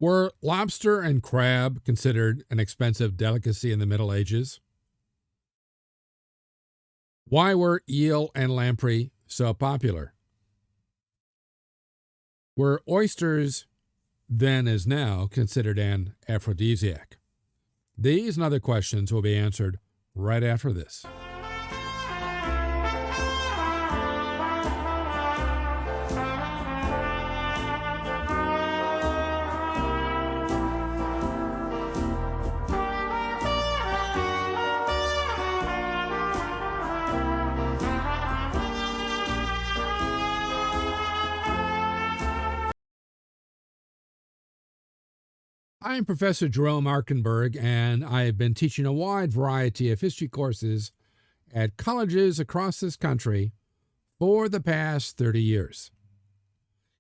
Were lobster and crab considered an expensive delicacy in the Middle Ages? Why were eel and lamprey so popular? Were oysters, then as now, considered an aphrodisiac? These and other questions will be answered right after this. I'm Professor Jerome Arkenberg, and I have been teaching a wide variety of history courses at colleges across this country for the past 30 years.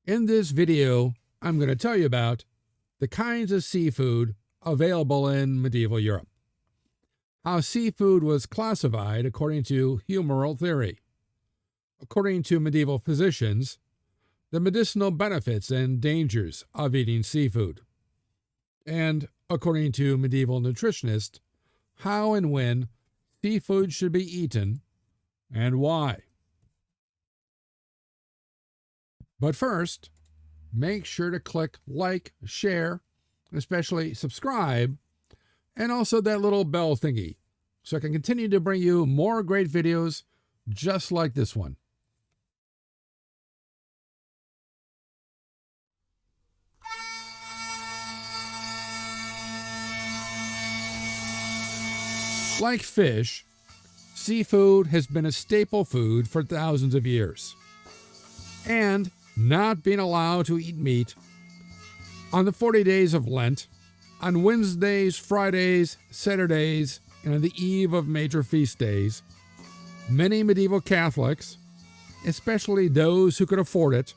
In this video, I'm going to tell you about the kinds of seafood available in medieval Europe, how seafood was classified according to humoral theory, according to medieval physicians, the medicinal benefits and dangers of eating seafood, and, according to medieval nutritionists, how and when seafood should be eaten and why. But first, make sure to click like, share, especially subscribe, and also that little bell thingy, so I can continue to bring you more great videos just like this one. Like fish, seafood has been a staple food for thousands of years. And not being allowed to eat meat on the 40 days of Lent, on Wednesdays, Fridays, Saturdays, and on the eve of major feast days, many medieval Catholics, especially those who could afford it,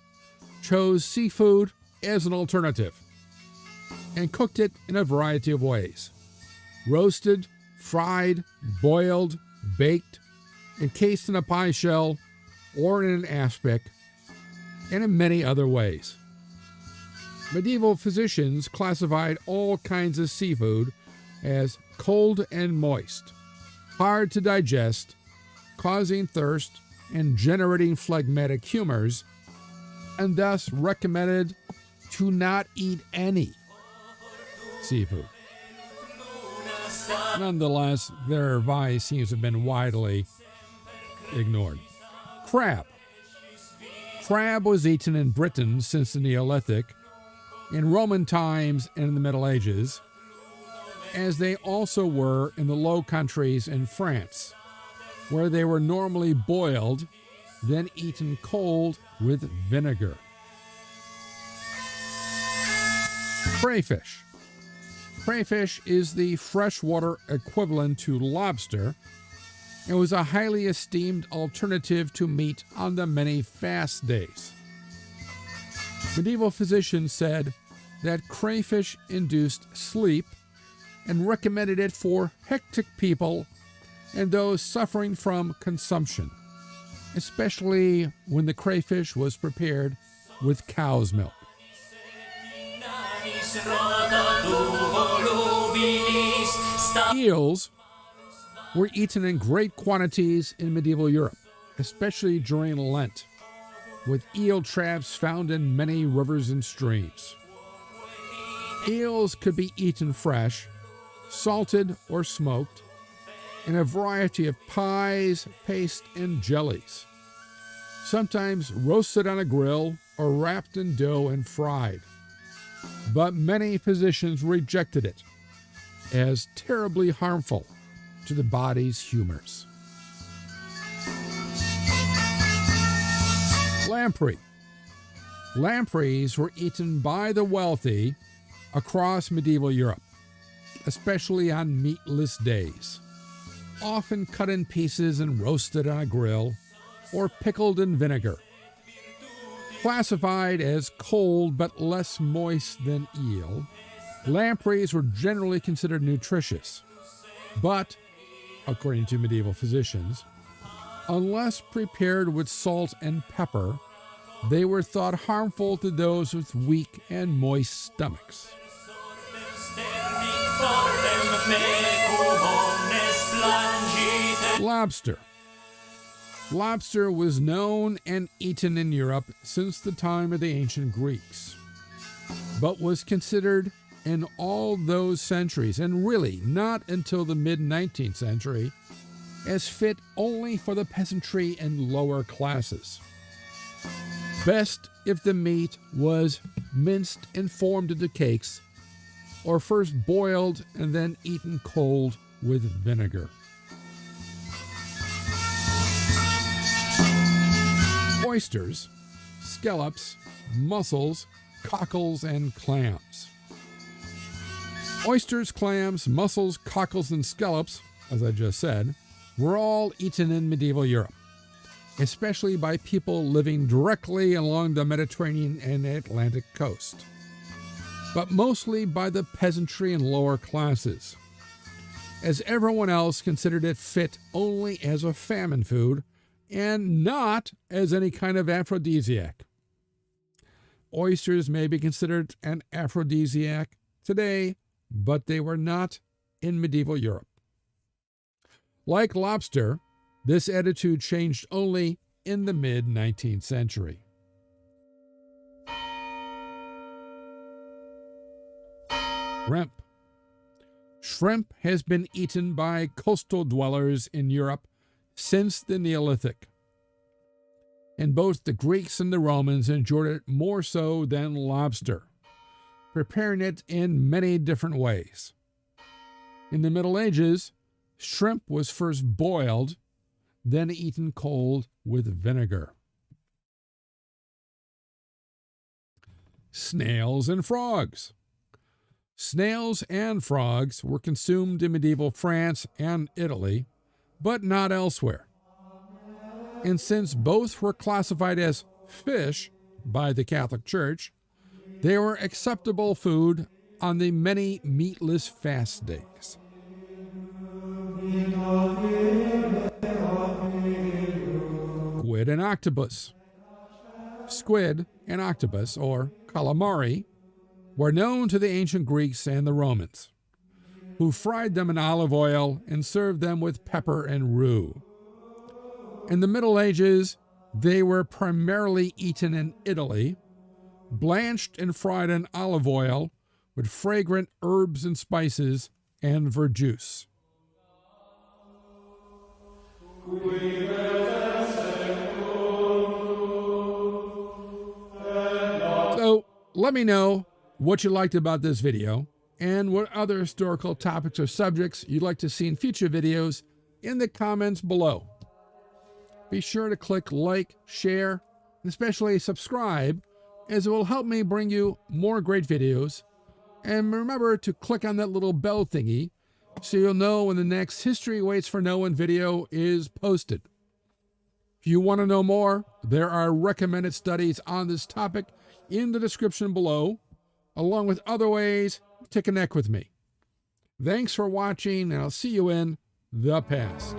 chose seafood as an alternative and cooked it in a variety of ways: roasted, fried, boiled, baked, encased in a pie shell, or in an aspic, and in many other ways. Medieval physicians classified all kinds of seafood as cold and moist, hard to digest, causing thirst and generating phlegmatic humors, and thus recommended to not eat any seafood. Nonetheless, their advice seems to have been widely ignored. Crab. Crab was eaten in Britain since the Neolithic, in Roman times, and in the Middle Ages, as they also were in the Low Countries in France, where they were normally boiled, then eaten cold with vinegar. Crayfish. Crayfish is the freshwater equivalent to lobster and was a highly esteemed alternative to meat on the many fast days. Medieval physicians said that crayfish induced sleep and recommended it for hectic people and those suffering from consumption, especially when the crayfish was prepared with cow's milk. Eels were eaten in great quantities in medieval Europe, especially during Lent, with eel traps found in many rivers and streams. Eels could be eaten fresh, salted or smoked, in a variety of pies, paste, and jellies, sometimes roasted on a grill or wrapped in dough and fried. But many physicians rejected it as terribly harmful to the body's humors. Lamprey. Lampreys were eaten by the wealthy across medieval Europe, especially on meatless days, often cut in pieces and roasted on a grill or pickled in vinegar. Classified as cold but less moist than eel, lampreys were generally considered nutritious, but, according to medieval physicians, unless prepared with salt and pepper, they were thought harmful to those with weak and moist stomachs. Lobster. Lobster was known and eaten in Europe since the time of the ancient Greeks, but was considered in all those centuries, and really not until the mid-19th century, as fit only for the peasantry and lower classes. Best if the meat was minced and formed into cakes, or first boiled and then eaten cold with vinegar. Oysters, scallops, mussels, cockles, and clams. Oysters, clams, mussels, cockles, and scallops, as I just said, were all eaten in medieval Europe, especially by people living directly along the Mediterranean and Atlantic coast, but mostly by the peasantry and lower classes, as everyone else considered it fit only as a famine food and not as any kind of aphrodisiac. Oysters may be considered an aphrodisiac today, but they were not in medieval Europe. Like lobster, this attitude changed only in the mid-19th century. Shrimp. Shrimp has been eaten by coastal dwellers in Europe since the Neolithic, and both the Greeks and the Romans enjoyed it more so than lobster, preparing it in many different ways. In the Middle Ages, shrimp was first boiled, then eaten cold with vinegar. Snails and frogs. Snails and frogs were consumed in medieval France and Italy, but not elsewhere. And since both were classified as fish by the Catholic Church, they were acceptable food on the many meatless fast days. Squid and octopus. Squid and octopus, or calamari, were known to the ancient Greeks and the Romans, who fried them in olive oil and served them with pepper and rue. In the Middle Ages, they were primarily eaten in Italy, blanched and fried in olive oil with fragrant herbs and spices and verjuice. So, let me know what you liked about this video and what other historical topics or subjects you'd like to see in future videos in the comments below. Be sure to click like, share, and especially subscribe, as it will help me bring you more great videos. And remember to click on that little bell thingy so you'll know when the next History Waits for No One video is posted. If you want to know more, there are recommended studies on this topic in the description below, along with other ways to connect with me. Thanks for watching, and I'll see you in the past.